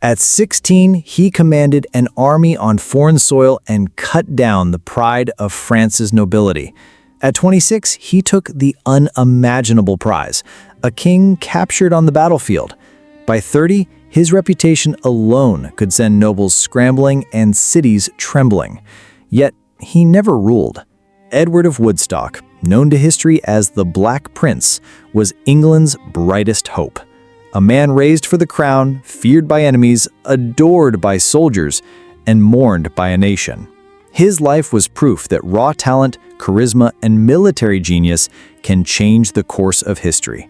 At 16, he commanded an army on foreign soil and cut down the pride of France's nobility. At 26, he took the unimaginable prize, a king captured on the battlefield. By 30, his reputation alone could send nobles scrambling and cities trembling. Yet, he never ruled. Edward of Woodstock, known to history as the Black Prince, was England's brightest hope. A man raised for the crown, feared by enemies, adored by soldiers, and mourned by a nation. His life was proof that raw talent, charisma, and military genius can change the course of history.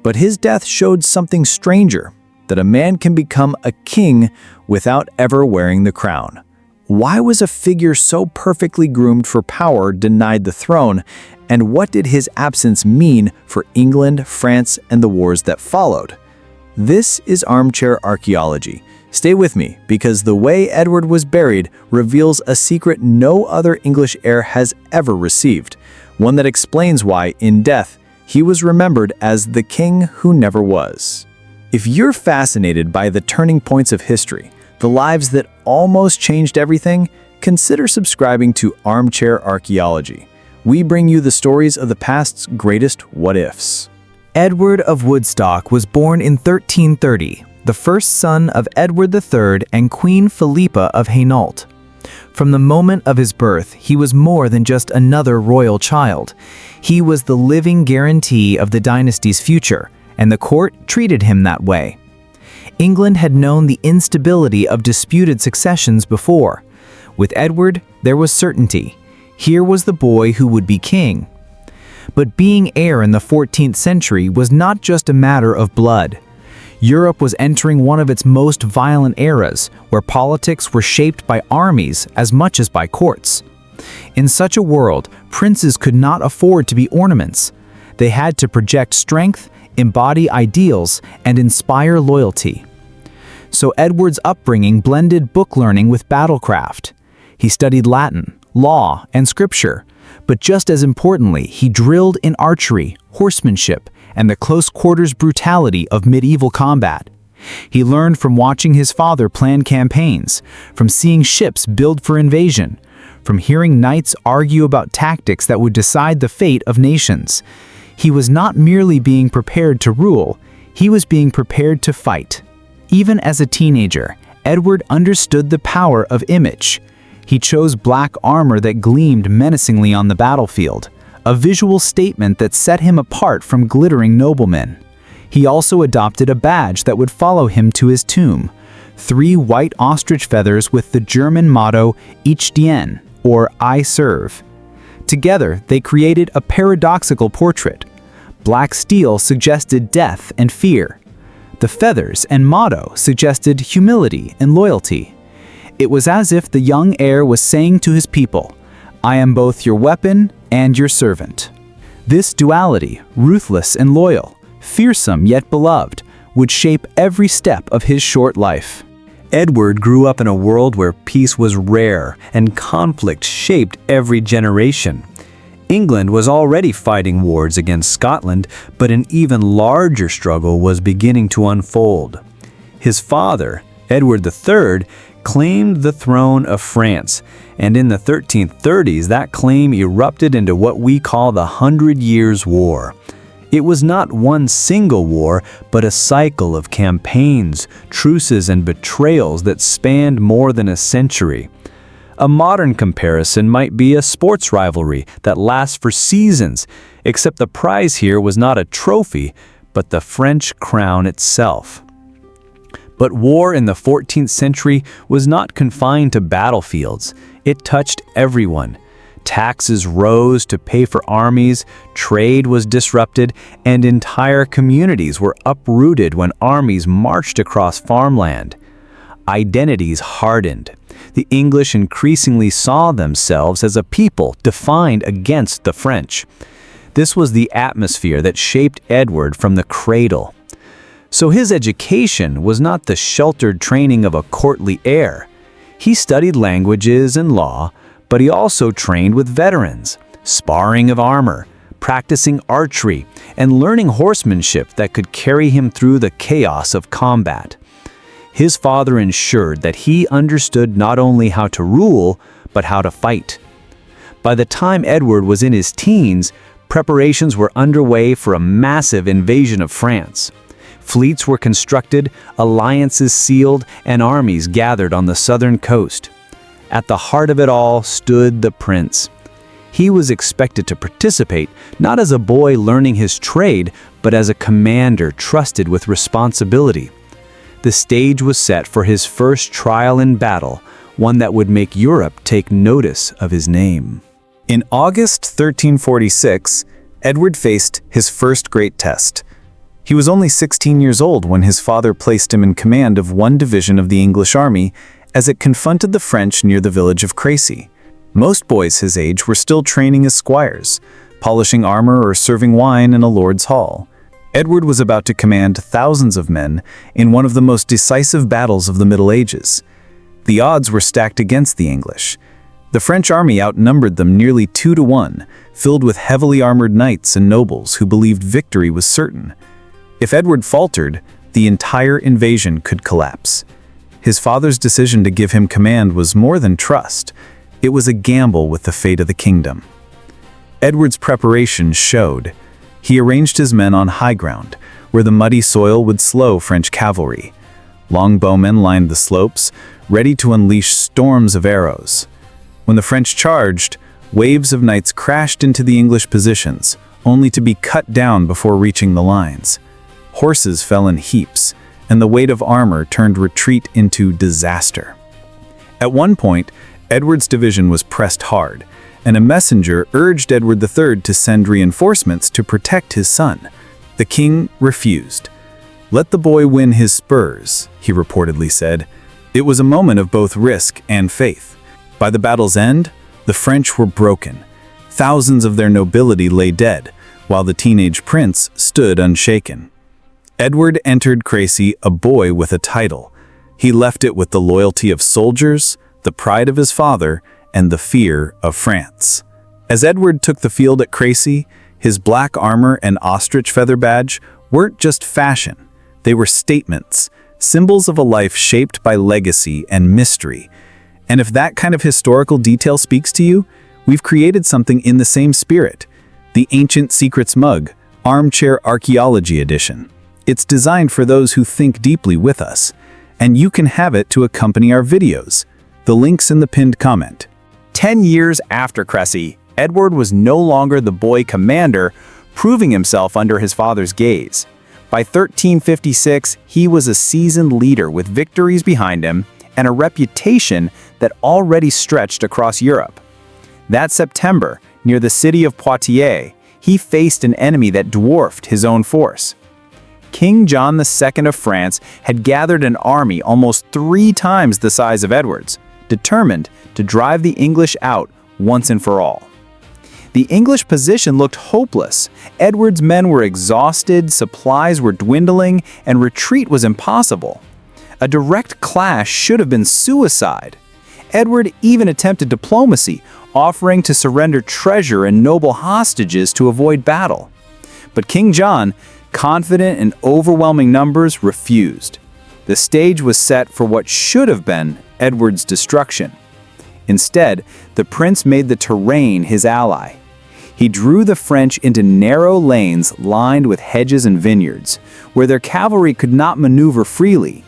But his death showed something stranger, that a man can become a king without ever wearing the crown. Why was a figure so perfectly groomed for power denied the throne, and what did his absence mean for England, France, and the wars that followed? This is Armchair Archaeology. Stay with me, because the way Edward was buried reveals a secret no other English heir has ever received, one that explains why, in death, he was remembered as the king who never was. If you're fascinated by the turning points of history, the lives that almost changed everything, consider subscribing to Armchair Archaeology. We bring you the stories of the past's greatest what-ifs. Edward of Woodstock was born in 1330, the first son of Edward III and Queen Philippa of Hainault. From the moment of his birth, he was more than just another royal child. He was the living guarantee of the dynasty's future, and the court treated him that way. England had known the instability of disputed successions before. With Edward, there was certainty. Here was the boy who would be king. But being heir in the 14th century was not just a matter of blood. Europe was entering one of its most violent eras, where politics were shaped by armies as much as by courts. In such a world, princes could not afford to be ornaments. They had to project strength, embody ideals, and inspire loyalty. So Edward's upbringing blended book learning with battlecraft. He studied Latin, law, and scripture, but just as importantly, he drilled in archery, horsemanship, and the close-quarters brutality of medieval combat. He learned from watching his father plan campaigns, from seeing ships build for invasion, from hearing knights argue about tactics that would decide the fate of nations. He was not merely being prepared to rule, he was being prepared to fight. Even as a teenager, Edward understood the power of image. He chose black armor that gleamed menacingly on the battlefield, a visual statement that set him apart from glittering noblemen. He also adopted a badge that would follow him to his tomb, 3 white ostrich feathers with the German motto Ich dien, or I serve. Together, they created a paradoxical portrait. Black steel suggested death and fear. The feathers and motto suggested humility and loyalty. It was as if the young heir was saying to his people, I am both your weapon and your servant. This duality, ruthless and loyal, fearsome yet beloved, would shape every step of his short life. Edward grew up in a world where peace was rare and conflict shaped every generation. England was already fighting wars against Scotland, but an even larger struggle was beginning to unfold. His father, Edward III, claimed the throne of France, and in the 1330s that claim erupted into what we call the 100 Years' War. It was not one single war, but a cycle of campaigns, truces, and betrayals that spanned more than a century. A modern comparison might be a sports rivalry that lasts for seasons, except the prize here was not a trophy, but the French crown itself. But war in the 14th century was not confined to battlefields. It touched everyone. Taxes rose to pay for armies, trade was disrupted, and entire communities were uprooted when armies marched across farmland. Identities hardened. The English increasingly saw themselves as a people defined against the French. This was the atmosphere that shaped Edward from the cradle. So his education was not the sheltered training of a courtly heir. He studied languages and law, but he also trained with veterans, sparring of armor, practicing archery, and learning horsemanship that could carry him through the chaos of combat. his father ensured that he understood not only how to rule, but how to fight. By the time Edward was in his teens, preparations were underway for a massive invasion of France. Fleets were constructed, alliances sealed, and armies gathered on the southern coast. At the heart of it all stood the prince. He was expected to participate, not as a boy learning his trade, but as a commander trusted with responsibility. The stage was set for his first trial in battle, one that would make Europe take notice of his name. In August 1346, Edward faced his first great test. He was only 16 years old when his father placed him in command of one division of the English army as it confronted the French near the village of Crécy. Most boys his age were still training as squires, polishing armor or serving wine in a lord's hall. Edward was about to command thousands of men in one of the most decisive battles of the Middle Ages. The odds were stacked against the English. The French army outnumbered them nearly 2-1, filled with heavily armored knights and nobles who believed victory was certain. If Edward faltered, the entire invasion could collapse. His father's decision to give him command was more than trust. It was a gamble with the fate of the kingdom. Edward's preparations showed. He arranged his men on high ground, where the muddy soil would slow French cavalry. Longbowmen lined the slopes, ready to unleash storms of arrows. When the French charged, waves of knights crashed into the English positions, only to be cut down before reaching the lines. Horses fell in heaps, and the weight of armor turned retreat into disaster. At one point, Edward's division was pressed hard, and a messenger urged Edward III to send reinforcements to protect his son. The king refused. "Let the boy win his spurs," he reportedly said. It was a moment of both risk and faith. By the battle's end, the French were broken. Thousands of their nobility lay dead, while the teenage prince stood unshaken. Edward entered Crécy a boy with a title. He left it with the loyalty of soldiers, the pride of his father, and the fear of France. As Edward took the field at Crécy, his black armor and ostrich feather badge weren't just fashion. They were statements, symbols of a life shaped by legacy and mystery. And if that kind of historical detail speaks to you, we've created something in the same spirit. The Ancient Secrets Mug, Armchair Archaeology Edition. It's designed for those who think deeply with us, and you can have it to accompany our videos. The link's in the pinned comment. 10 years after Crécy, Edward was no longer the boy commander, proving himself under his father's gaze. By 1356, he was a seasoned leader with victories behind him and a reputation that already stretched across Europe. That September, near the city of Poitiers, he faced an enemy that dwarfed his own force. King John II of France had gathered an army almost 3 times the size of Edward's, determined to drive the English out once and for all. The English position looked hopeless. Edward's men were exhausted, supplies were dwindling, and retreat was impossible. A direct clash should have been suicide. Edward even attempted diplomacy, offering to surrender treasure and noble hostages to avoid battle. But King John, confident in overwhelming numbers, refused. The stage was set for what should have been Edward's destruction. Instead, the prince made the terrain his ally. He drew the French into narrow lanes lined with hedges and vineyards, where their cavalry could not maneuver freely.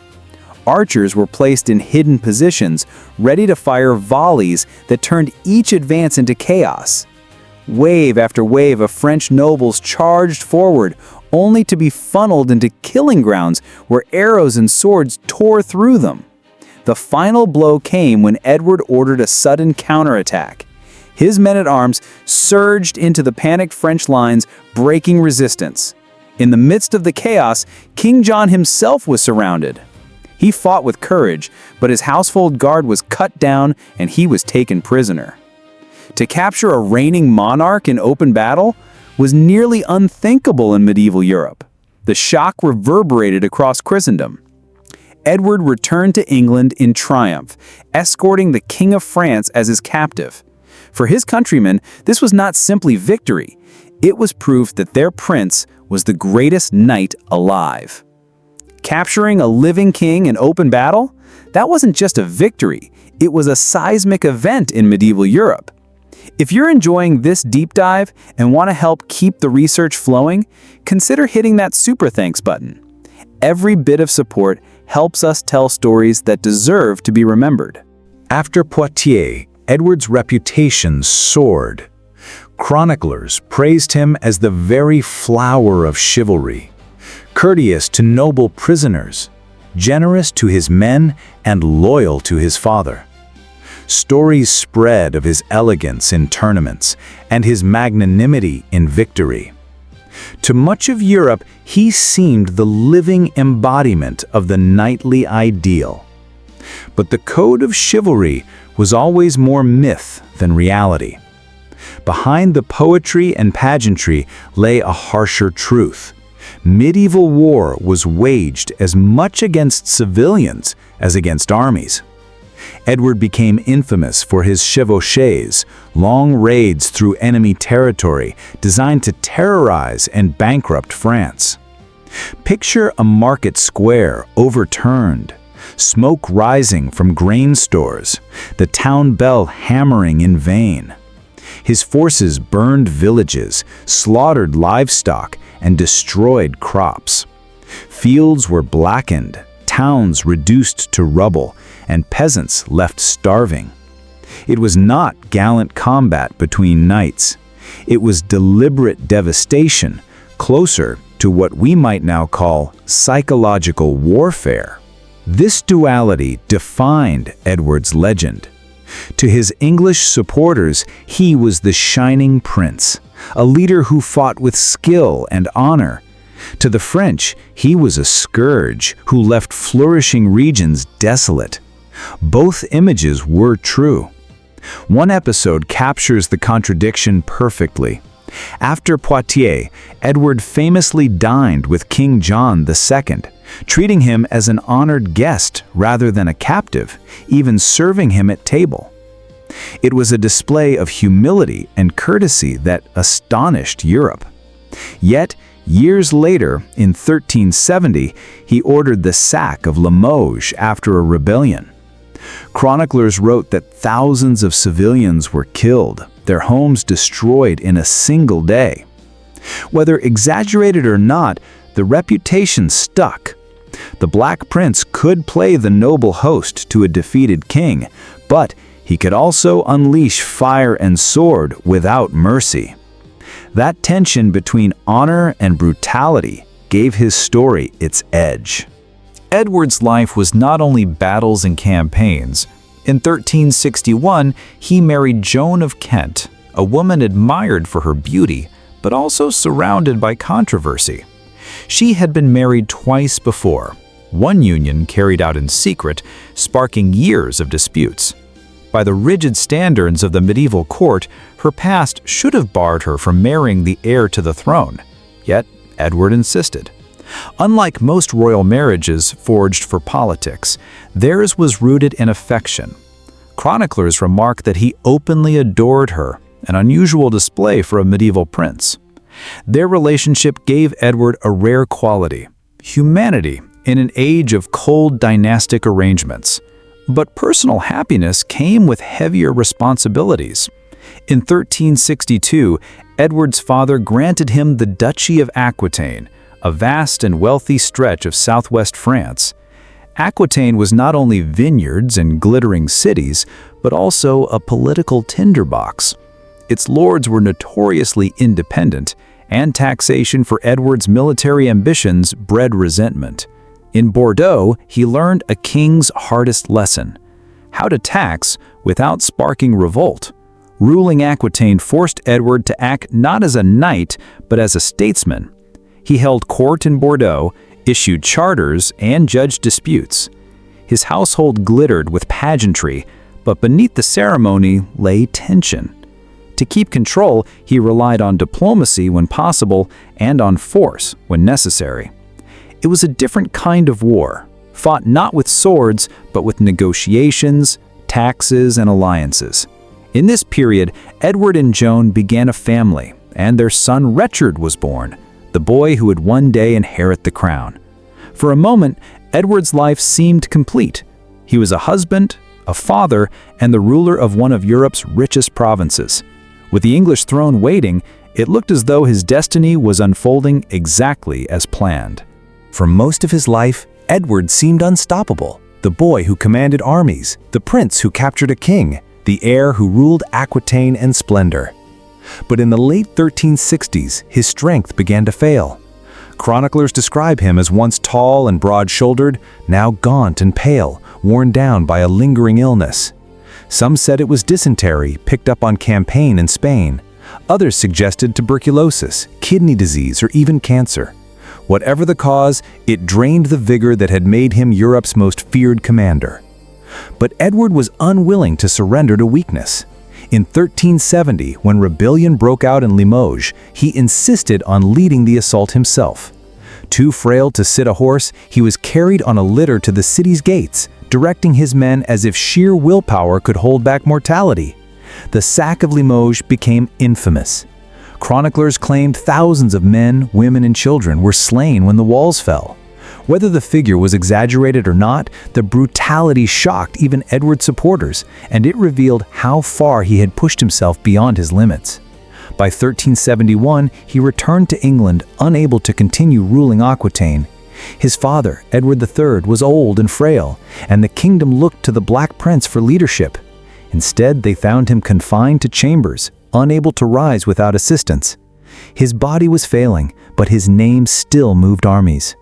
Archers were placed in hidden positions, ready to fire volleys that turned each advance into chaos. Wave after wave of French nobles charged forward, only to be funneled into killing grounds where arrows and swords tore through them. The final blow came when Edward ordered a sudden counterattack. His men-at-arms surged into the panicked French lines, breaking resistance. In the midst of the chaos, King John himself was surrounded. He fought with courage, but his household guard was cut down and he was taken prisoner. To capture a reigning monarch in open battle was nearly unthinkable in medieval Europe. The shock reverberated across Christendom. Edward returned to England in triumph, escorting the King of France as his captive. For his countrymen, this was not simply victory. It was proof that their prince was the greatest knight alive. Capturing a living king in open battle? That wasn't just a victory, it was a seismic event in medieval Europe. If you're enjoying this deep dive and want to help keep the research flowing, consider hitting that super thanks button. Every bit of support helps us tell stories that deserve to be remembered. After Poitiers, Edward's reputation soared. Chroniclers praised him as the very flower of chivalry, courteous to noble prisoners, generous to his men, and loyal to his father. Stories spread of his elegance in tournaments and his magnanimity in victory. To much of Europe, he seemed the living embodiment of the knightly ideal. But the code of chivalry was always more myth than reality. Behind the poetry and pageantry lay a harsher truth. Medieval war was waged as much against civilians as against armies. Edward became infamous for his chevauchés, long raids through enemy territory designed to terrorize and bankrupt France. Picture a market square overturned, smoke rising from grain stores, the town bell hammering in vain. His forces burned villages, slaughtered livestock, and destroyed crops. Fields were blackened, towns reduced to rubble, and peasants left starving. It was not gallant combat between knights. It was deliberate devastation, closer to what we might now call psychological warfare. This duality defined Edward's legend. To his English supporters, he was the shining prince, a leader who fought with skill and honor. To the French, he was a scourge who left flourishing regions desolate. Both images were true. One episode captures the contradiction perfectly. After Poitiers, Edward famously dined with King John II, treating him as an honored guest rather than a captive, even serving him at table. It was a display of humility and courtesy that astonished Europe. Yet, years later, in 1370, he ordered the sack of Limoges after a rebellion. Chroniclers wrote that thousands of civilians were killed, their homes destroyed in a single day. Whether exaggerated or not, the reputation stuck. The Black Prince could play the noble host to a defeated king, but he could also unleash fire and sword without mercy. That tension between honor and brutality gave his story its edge. Edward's life was not only battles and campaigns. In 1361, he married Joan of Kent, a woman admired for her beauty, but also surrounded by controversy. She had been married twice before, one union carried out in secret, sparking years of disputes. By the rigid standards of the medieval court, her past should have barred her from marrying the heir to the throne. Yet, Edward insisted. Unlike most royal marriages forged for politics, theirs was rooted in affection. Chroniclers remark that he openly adored her, an unusual display for a medieval prince. Their relationship gave Edward a rare quality, humanity in an age of cold dynastic arrangements. But personal happiness came with heavier responsibilities. In 1362, Edward's father granted him the Duchy of Aquitaine, a vast and wealthy stretch of southwest France. Aquitaine was not only vineyards and glittering cities, but also a political tinderbox. Its lords were notoriously independent, and taxation for Edward's military ambitions bred resentment. In Bordeaux, he learned a king's hardest lesson: how to tax without sparking revolt. Ruling Aquitaine forced Edward to act not as a knight, but as a statesman. He held court in Bordeaux, issued charters, and judged disputes. His household glittered with pageantry, but beneath the ceremony lay tension. To keep control, he relied on diplomacy when possible and on force when necessary. It was a different kind of war, fought not with swords, but with negotiations, taxes, and alliances. In this period, Edward and Joan began a family, and their son Richard was born, the boy who would one day inherit the crown. For a moment, Edward's life seemed complete. He was a husband, a father, and the ruler of one of Europe's richest provinces. With the English throne waiting, it looked as though his destiny was unfolding exactly as planned. For most of his life, Edward seemed unstoppable. The boy who commanded armies, the prince who captured a king, the heir who ruled Aquitaine and splendor. But in the late 1360s, his strength began to fail. Chroniclers describe him as once tall and broad-shouldered, now gaunt and pale, worn down by a lingering illness. Some said it was dysentery picked up on campaign in Spain. Others suggested tuberculosis, kidney disease, or even cancer. Whatever the cause, it drained the vigor that had made him Europe's most feared commander. But Edward was unwilling to surrender to weakness. In 1370, when rebellion broke out in Limoges, he insisted on leading the assault himself. Too frail to sit a horse, he was carried on a litter to the city's gates, directing his men as if sheer willpower could hold back mortality. The sack of Limoges became infamous. Chroniclers claimed thousands of men, women, and children were slain when the walls fell. Whether the figure was exaggerated or not, the brutality shocked even Edward's supporters, and it revealed how far he had pushed himself beyond his limits. By 1371, he returned to England, unable to continue ruling Aquitaine. His father, Edward III, was old and frail, and the kingdom looked to the Black Prince for leadership. Instead, they found him confined to chambers, unable to rise without assistance. His body was failing, but his name still moved armies.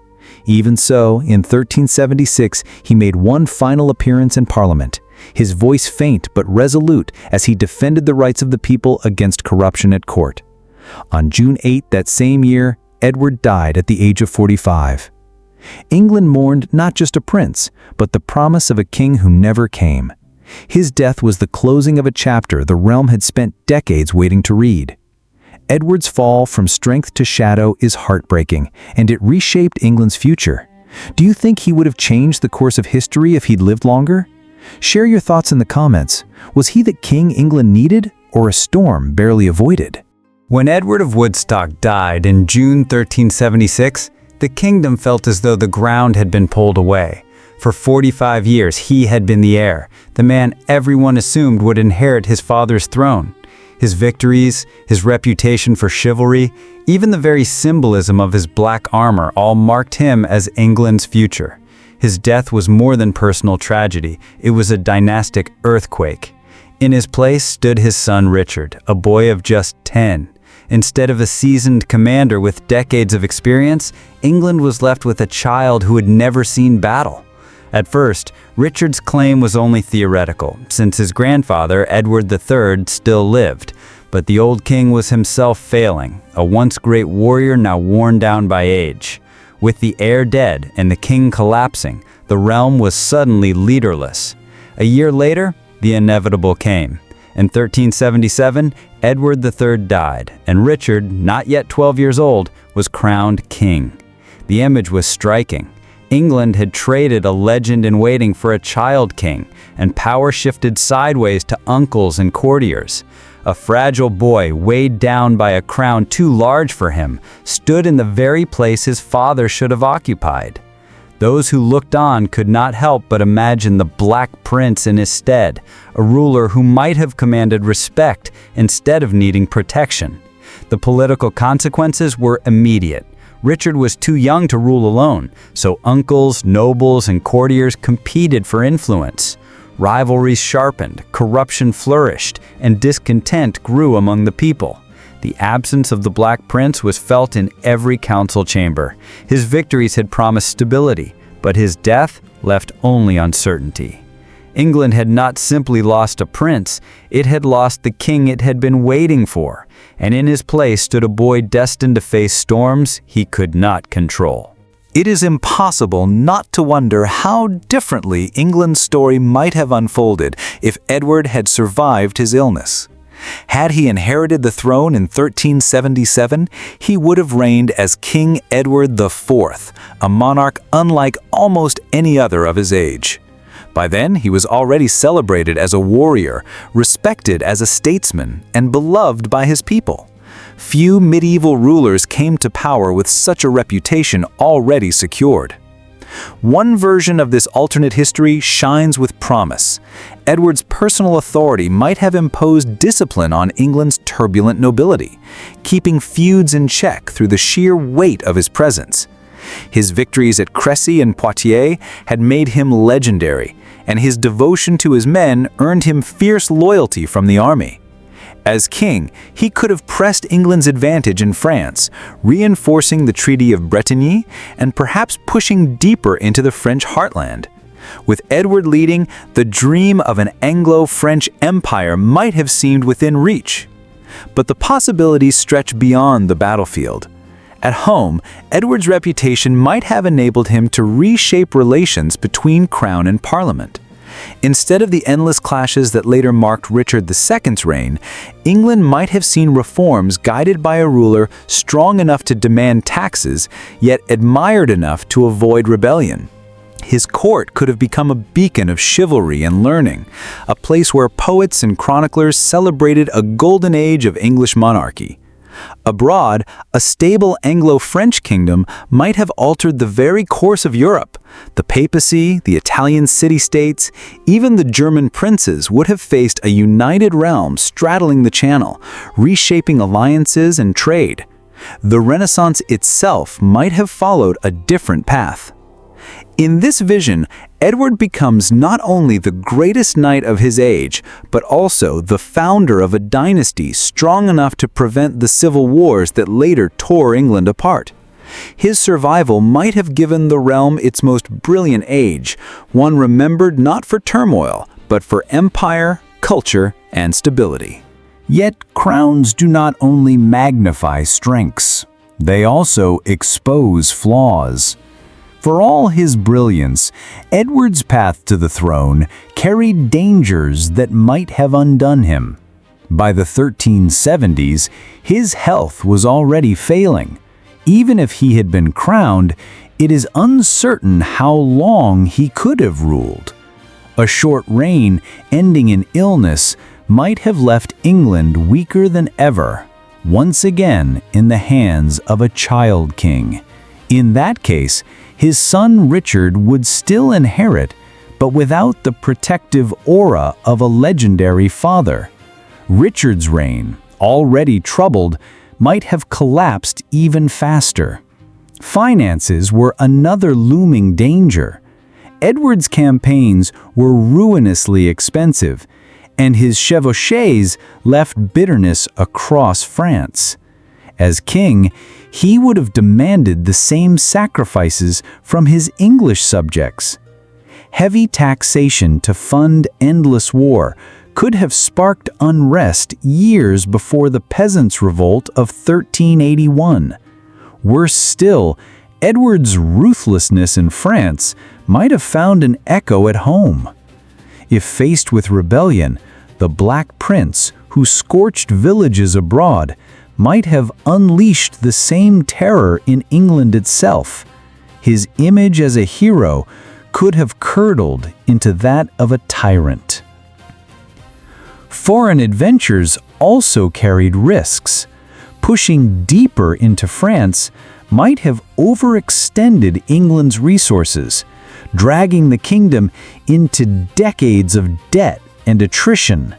Even so, in 1376, he made one final appearance in Parliament, his voice faint but resolute as he defended the rights of the people against corruption at court. On June 8 that same year, Edward died at the age of 45. England mourned not just a prince, but the promise of a king who never came. His death was the closing of a chapter the realm had spent decades waiting to read. Edward's fall from strength to shadow is heartbreaking, and it reshaped England's future. Do you think he would have changed the course of history if he'd lived longer? Share your thoughts in the comments. Was he the king England needed, or a storm barely avoided? When Edward of Woodstock died in June 1376, the kingdom felt as though the ground had been pulled away. For 45 years, he had been the heir, the man everyone assumed would inherit his father's throne. His victories, his reputation for chivalry, even the very symbolism of his black armor all marked him as England's future. His death was more than personal tragedy, it was a dynastic earthquake. In his place stood his son Richard, a boy of just 10. Instead of a seasoned commander with decades of experience, England was left with a child who had never seen battle. At first, Richard's claim was only theoretical, since his grandfather, Edward III, still lived. But the old king was himself failing, a once great warrior now worn down by age. With the heir dead and the king collapsing, the realm was suddenly leaderless. A year later, the inevitable came. In 1377, Edward III died, and Richard, not yet 12 years old, was crowned king. The image was striking. England had traded a legend-in-waiting for a child king, and power shifted sideways to uncles and courtiers. A fragile boy, weighed down by a crown too large for him, stood in the very place his father should have occupied. Those who looked on could not help but imagine the Black Prince in his stead, a ruler who might have commanded respect instead of needing protection. The political consequences were immediate. Richard was too young to rule alone, so uncles, nobles, and courtiers competed for influence. Rivalries sharpened, corruption flourished, and discontent grew among the people. The absence of the Black Prince was felt in every council chamber. His victories had promised stability, but his death left only uncertainty. England had not simply lost a prince, it had lost the king it had been waiting for, and in his place stood a boy destined to face storms he could not control. It is impossible not to wonder how differently England's story might have unfolded if Edward had survived his illness. Had he inherited the throne in 1377, he would have reigned as King Edward IV, a monarch unlike almost any other of his age. By then, he was already celebrated as a warrior, respected as a statesman, and beloved by his people. Few medieval rulers came to power with such a reputation already secured. One version of this alternate history shines with promise. Edward's personal authority might have imposed discipline on England's turbulent nobility, keeping feuds in check through the sheer weight of his presence. His victories at Crécy and Poitiers had made him legendary, and his devotion to his men earned him fierce loyalty from the army. As king, he could have pressed England's advantage in France, reinforcing the Treaty of Bretigny and perhaps pushing deeper into the French heartland. With Edward leading, the dream of an Anglo-French empire might have seemed within reach. But the possibilities stretch beyond the battlefield. At home, Edward's reputation might have enabled him to reshape relations between crown and parliament. Instead of the endless clashes that later marked Richard II's reign, England might have seen reforms guided by a ruler strong enough to demand taxes, yet admired enough to avoid rebellion. His court could have become a beacon of chivalry and learning, a place where poets and chroniclers celebrated a golden age of English monarchy. Abroad, a stable Anglo-French kingdom might have altered the very course of Europe. The papacy, the Italian city-states, even the German princes would have faced a united realm straddling the Channel, reshaping alliances and trade. The Renaissance itself might have followed a different path. In this vision, Edward becomes not only the greatest knight of his age, but also the founder of a dynasty strong enough to prevent the civil wars that later tore England apart. His survival might have given the realm its most brilliant age, one remembered not for turmoil, but for empire, culture, and stability. Yet crowns do not only magnify strengths, they also expose flaws. For all his brilliance, Edward's path to the throne carried dangers that might have undone him. By the 1370s, his health was already failing. Even if he had been crowned, it is uncertain how long he could have ruled. A short reign ending in illness might have left England weaker than ever, once again in the hands of a child king. In that case, his son Richard would still inherit, but without the protective aura of a legendary father. Richard's reign, already troubled, might have collapsed even faster. Finances were another looming danger. Edward's campaigns were ruinously expensive, and his chevauchés left bitterness across France. As king, he would have demanded the same sacrifices from his English subjects. Heavy taxation to fund endless war could have sparked unrest years before the Peasants' Revolt of 1381. Worse still, Edward's ruthlessness in France might have found an echo at home. If faced with rebellion, the Black Prince, who scorched villages abroad, might have unleashed the same terror in England itself. His image as a hero could have curdled into that of a tyrant. Foreign adventures also carried risks. Pushing deeper into France might have overextended England's resources, dragging the kingdom into decades of debt and attrition.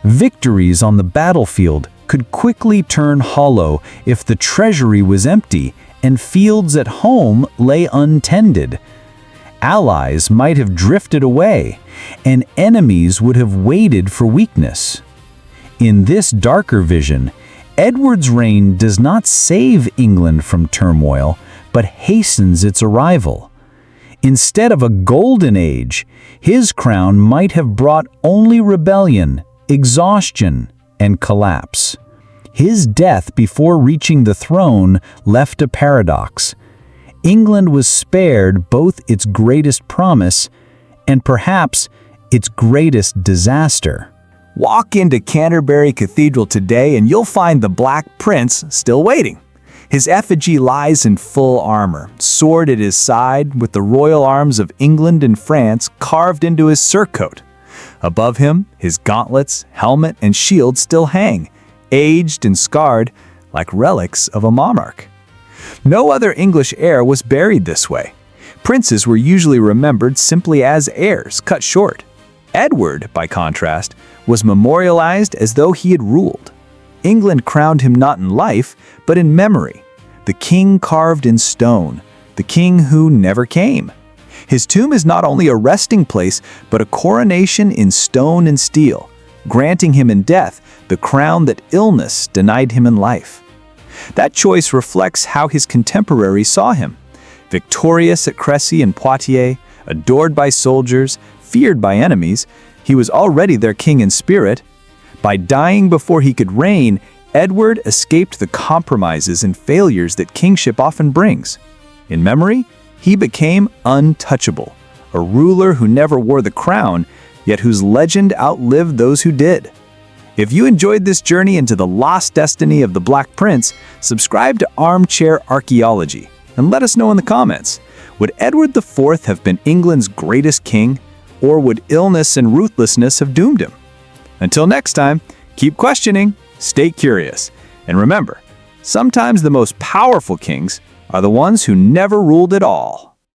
Victories on the battlefield could quickly turn hollow if the treasury was empty and fields at home lay untended. Allies might have drifted away, and enemies would have waited for weakness. In this darker vision, Edward's reign does not save England from turmoil, but hastens its arrival. Instead of a golden age, his crown might have brought only rebellion, exhaustion, and collapse. His death before reaching the throne left a paradox. England was spared both its greatest promise and perhaps its greatest disaster. Walk into Canterbury Cathedral today and you'll find the Black Prince still waiting. His effigy lies in full armor, sword at his side, with the royal arms of England and France carved into his surcoat. Above him, his gauntlets, helmet, and shield still hang, aged and scarred, like relics of a monarch. No other English heir was buried this way. Princes were usually remembered simply as heirs, cut short. Edward, by contrast, was memorialized as though he had ruled. England crowned him not in life, but in memory. The king carved in stone, the king who never came. His tomb is not only a resting place, but a coronation in stone and steel, granting him in death the crown that illness denied him in life. That choice reflects how his contemporaries saw him. Victorious at Crécy and Poitiers, adored by soldiers, feared by enemies, he was already their king in spirit. By dying before he could reign, Edward escaped the compromises and failures that kingship often brings. In memory, he became untouchable, a ruler who never wore the crown, yet whose legend outlived those who did. If you enjoyed this journey into the lost destiny of the Black Prince, subscribe to Armchair Archaeology and let us know in the comments. Would Edward IV have been England's greatest king, or would illness and ruthlessness have doomed him? Until next time, keep questioning, stay curious, and remember, sometimes the most powerful kings are the ones who never ruled at all.